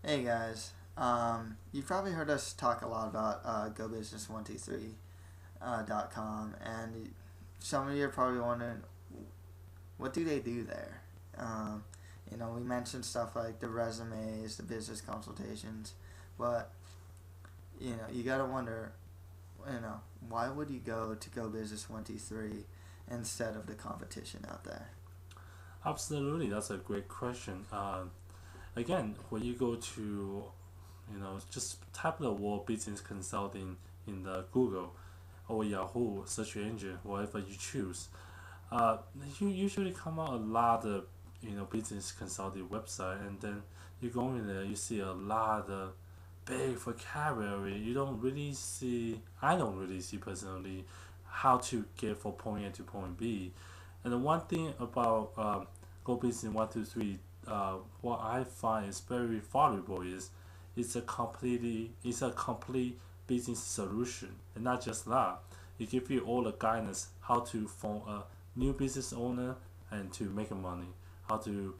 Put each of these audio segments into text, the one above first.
Hey guys, you've probably heard us talk a lot about GoBusiness123.com, and some of you are probably wondering, what do they do there? We mentioned stuff like the resumes, the business consultations, but you gotta wonder, why would you go to GoBusiness123 instead of the competition out there? Absolutely, that's a great question. Again, when you go to, just type the word business consulting in the Google or Yahoo search engine, whatever you choose, uh, you usually come out a lot of, business consulting website, and then you go in there, you see a lot of big vocabulary. I don't really see personally how to get from point A to point B. And the one thing about Go Business 123, what I find is very valuable is it's a complete business solution, and not just that. It gives you all the guidance how to form a new business owner and to make money, how to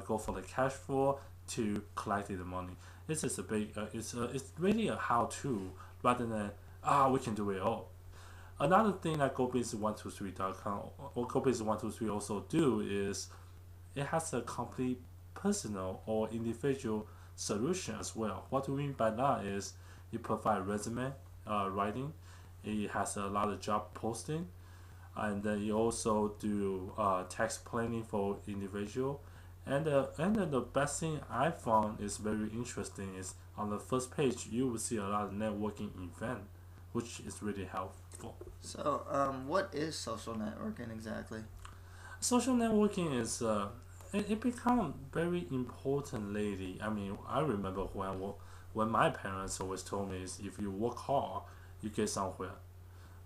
go for the cash flow to collect the money. This is a big. It's really a how to rather than we can do it all. Another thing that GoBusiness123.com or GoBusiness123 also do is it has a complete personal or individual solution as well. What do we mean by that is it provide resume writing, it has a lot of job posting, and then you also do tax planning for individual. And then the best thing I found is very interesting is on the first page you will see a lot of networking event, which is really helpful. So, what is social networking exactly? Social networking is it become very important lately. I mean, I remember when my parents always told me is if you work hard, you get somewhere.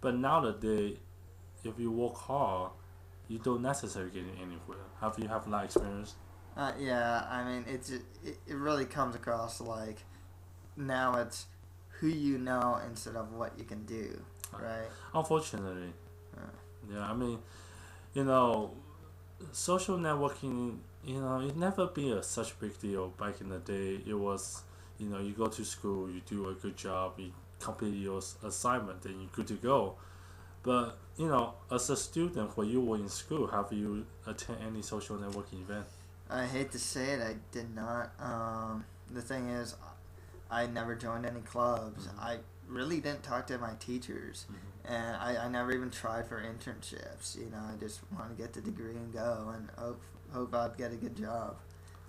But nowadays, if you work hard, you don't necessarily get anywhere. Have you have that experience? Yeah, I mean, it really comes across like now it's who you know instead of what you can do, Uh, right? Unfortunately, Uh, yeah. I mean, you know, social networking, it never been such big deal back in the day. It was, you go to school, you do a good job, you complete your assignment, then you're good to go. But as a student, when you were in school, have you attend any social networking event? I hate to say it, I did not. The thing is, I never joined any clubs. Mm-hmm. I really didn't talk to my teachers, Mm-hmm. and I never even tried for internships. I just want to get the degree and go, and hope I'd get a good job.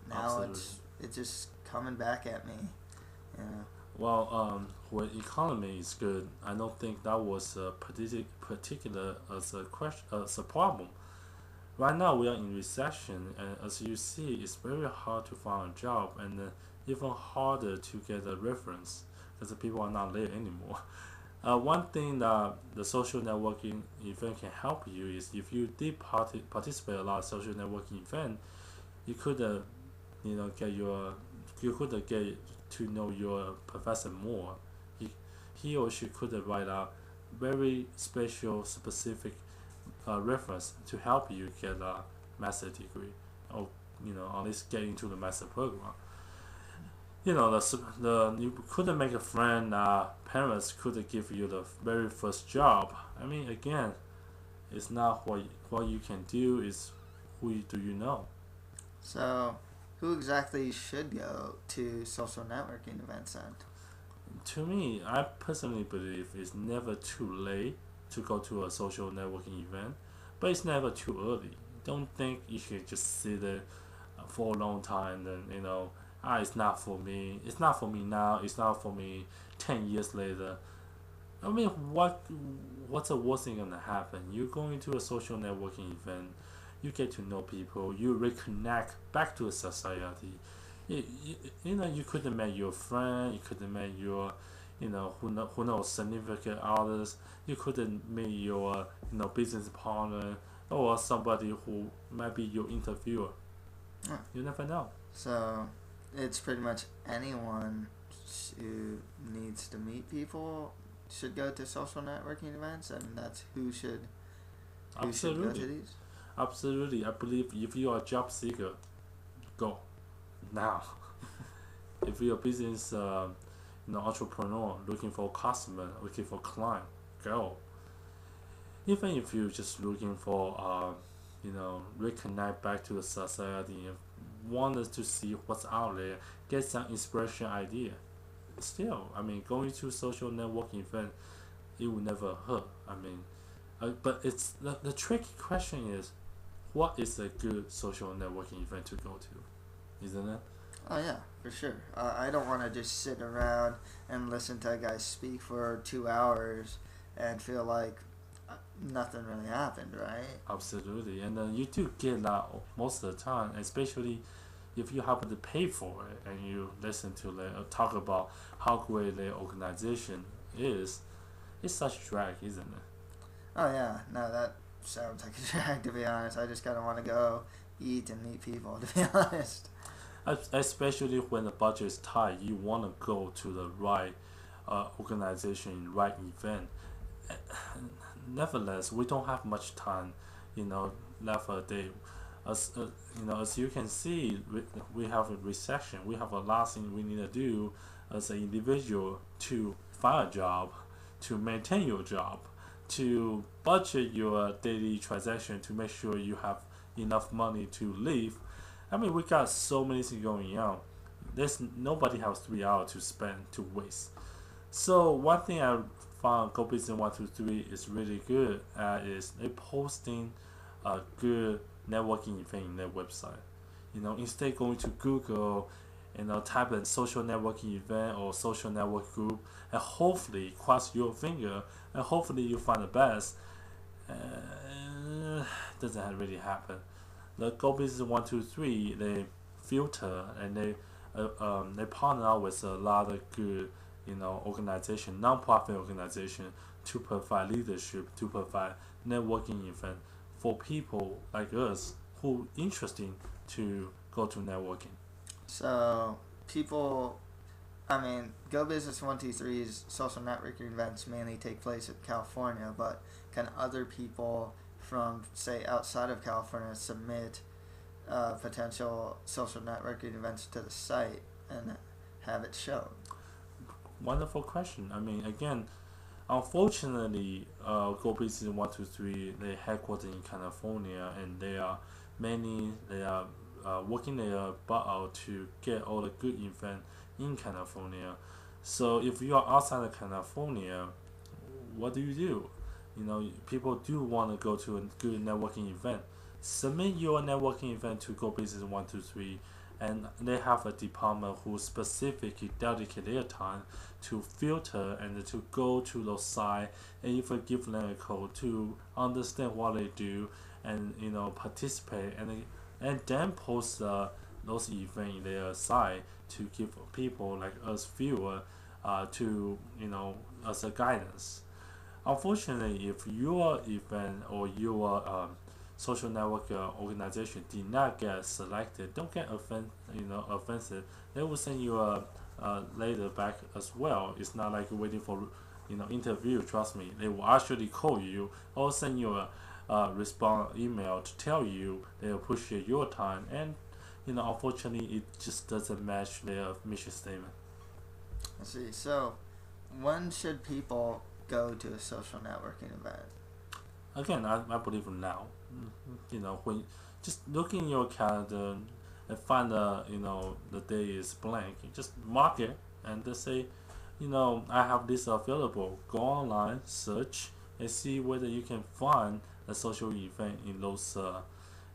Now Absolutely. it's just coming back at me. You know. Well, when economy is good, I don't think that was a particular as a question as a problem. Right now we are in recession, and as you see, it's very hard to find a job, and even harder to get a reference because the people are not there anymore. One thing that the social networking event can help you is if you did participate a lot of social networking event, you could get you could get to know your professor more. He or she could write a very special specific reference to help you get a master degree, or at least get into the master program. The you couldn't make a friend. Parents could give you the very first job. I mean, again, it's not what you can do. Is do you know? So, who exactly should go to social networking events then? To me, I personally believe it's never too late to go to a social networking event, but it's never too early. Don't think you should just sit there for a long time. Then it's not for me. It's not for me now. It's not for me 10 years later. I mean, what's the worst thing gonna happen? You go into a social networking event, you get to know people, you reconnect back to a society. You could have met your friend, you could have met your, who knows, significant others. You could have met your, business partner or somebody who might be your interviewer. Huh. You never know. So, it's pretty much anyone who needs to meet people should go to social networking events, and that's who should go to Absolutely, these. absolutely. I believe if you are a job seeker, go now. If you're a business, entrepreneur looking for customer, looking for client, go. Even if you're just looking for, reconnect back to the society, wanted to see what's out there, get some inspiration idea. Still, I mean, going to social networking event, it will never hurt. I mean, but it's the tricky question is, what is a good social networking event to go to, isn't it? Oh yeah, for sure. I don't want to just sit around and listen to a guy speak for 2 hours and feel like nothing really happened, right? Absolutely, and then you do get that most of the time, especially if you happen to pay for it and you listen to them talk about how great their organization is. It's such drag, isn't it? Oh yeah, no, that sounds like a drag to be honest. I just kind of want to go eat and meet people to be honest. Especially when the budget is tight, you want to go to the right organization, right event. Nevertheless, we don't have much time, left a day. As you can see, we have a recession. We have a lot of things we need to do as an individual to find a job, to maintain your job, to budget your daily transaction to make sure you have enough money to live. I mean, we got so many things going on. There's nobody has 3 hours to spend to waste. So one thing I found Go Business 123 is really good at is they posting a good networking event in their website. Instead going to Google, type in social networking event or social network group, and hopefully cross your finger, and hopefully you find the best. Doesn't really happen. The Go Business 123 they filter and they partner out with a lot of good organization, non-profit organization to provide leadership, to provide networking event for people like us who interesting to go to networking. So people, I mean, Go Business 123's social networking events mainly take place in California, but can other people from, say, outside of California submit potential social networking events to the site and have it shown? Wonderful question. I mean, again, unfortunately, Go Business 123 they headquartered in California, and they are working their butt out to get all the good event in California. So if you are outside of California, what do? People do want to go to a good networking event. Submit your networking event to Go Business 123, and they have a department who specifically dedicate their time to filter and to go to those sites and even give them a call to understand what they do and participate and then post those events in their site to give people like us viewer to as a guidance. Unfortunately, if your event or your social network organization did not get selected, don't get offensive. They will send you a later back as well. It's not like waiting for interview. Trust me, they will actually call you or send you a response email to tell you they appreciate your time, and unfortunately it just doesn't match their mission statement. I see. So when should people go to a social networking event? Again, I believe now. When just look in your calendar and find the day is blank, you just mark it and just say, I have this available. Go online, search, and see whether you can find a social event in those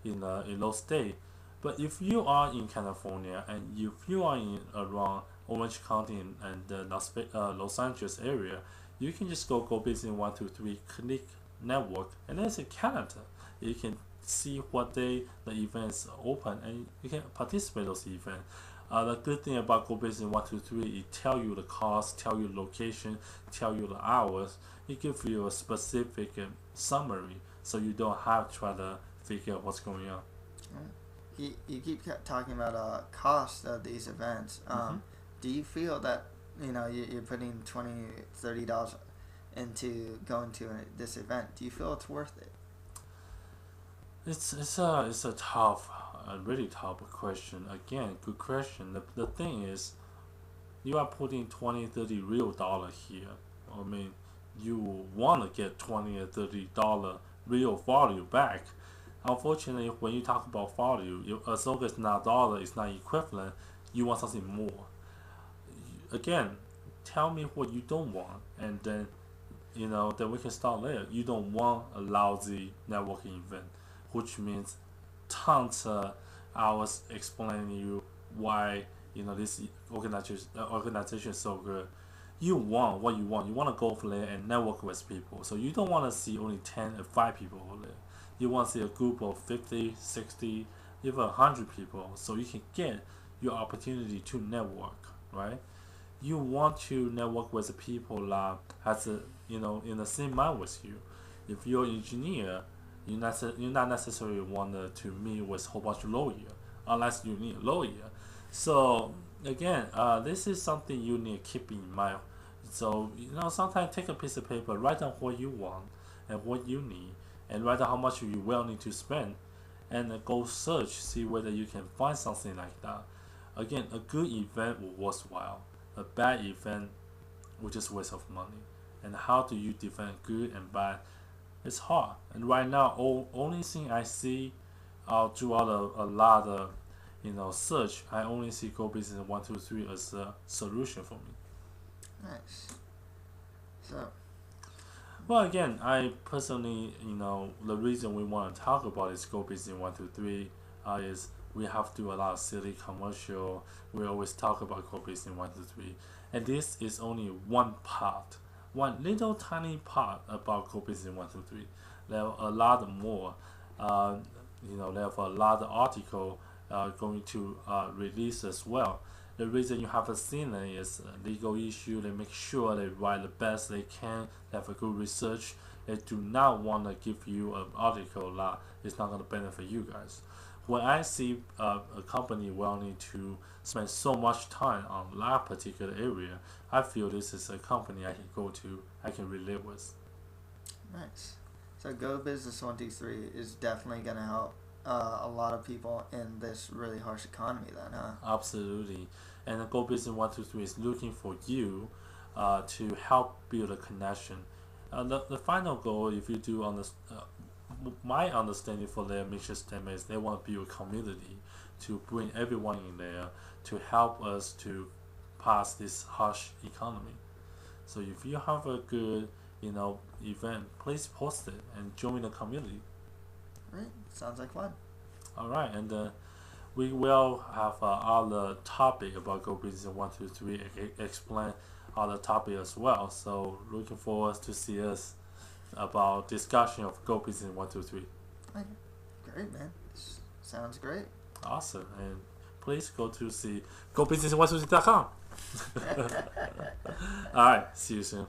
in those states. But if you are in California and if you are in around Orange County and the Los Angeles area, you can just go Business 123, click network, and there's a calendar. You can see what day the events are open, and you can participate in those events. The good thing about Go Business 123 it tell you the cost, tell you the location, tell you the hours. It gives you a specific summary, so you don't have to try to figure out what's going on. You keep talking about cost of these events. Do you feel that you're putting $20-$30 into going to this event? Do you feel it's worth it? It's a tough, a really tough question. Again, good question. The thing is, you are putting 20, 30 real dollar here. I mean, you want to get 20 or $30 real value back. Unfortunately, when you talk about value, as long as not dollar is not equivalent, you want something more. Again, tell me what you don't want, and then then we can start there. You don't want a lousy networking event, which means tons of hours explaining you why this organization is so good. You want what you want. You want to go over there and network with people. So you don't want to see only 10 or 5 people over there. You want to see a group of 50, 60, even 100 people, so you can get your opportunity to network, right? You want to network with the people that has in the same mind with you. If you're an engineer, you not necessarily want to meet with a whole bunch of lawyer unless you need a lawyer. So again, this is something you need to keep in mind. So sometimes take a piece of paper, write down what you want and what you need, and write down how much you will need to spend, and go search, see whether you can find something like that. Again, a good event will worthwhile. A bad event will just waste of money. And how do you define good and bad? It's hard. And right now, only thing I see throughout a lot of search, I only see Go Business 123 as a solution for me. Nice. So. Well, again, I personally, the reason we want to talk about is Go Business 123 is we have to do a lot of silly commercial. We always talk about Go Business 123, and this is only one part, one little tiny part about Go Business 123. There are a lot more. There are a lot of article going to release as well. The reason you haven't seen it is a legal issue. They make sure they write the best they can. They have a good research. They do not want to give you an article that is not going to benefit you guys. When I see a company willing to spend so much time on that particular area, I feel this is a company I can go to, I can relate with. Nice. So Go Business 123 is definitely going to help a lot of people in this really harsh economy then, huh? Absolutely. And the Go Business 123 is looking for you to help build a connection. The final goal, if you do my understanding for their mission statement is they want to build a community to bring everyone in there to help us to pass this harsh economy. So if you have a good event, please post it and join the community. Right, sounds like fun. All right, and we will have other topic about Go Business 123 explain other topic as well. So looking forward to see us about discussion of Go Business 123. Okay. Great, man. Sounds great. Awesome, and please go to see GoBusiness123.com. All right, see you soon.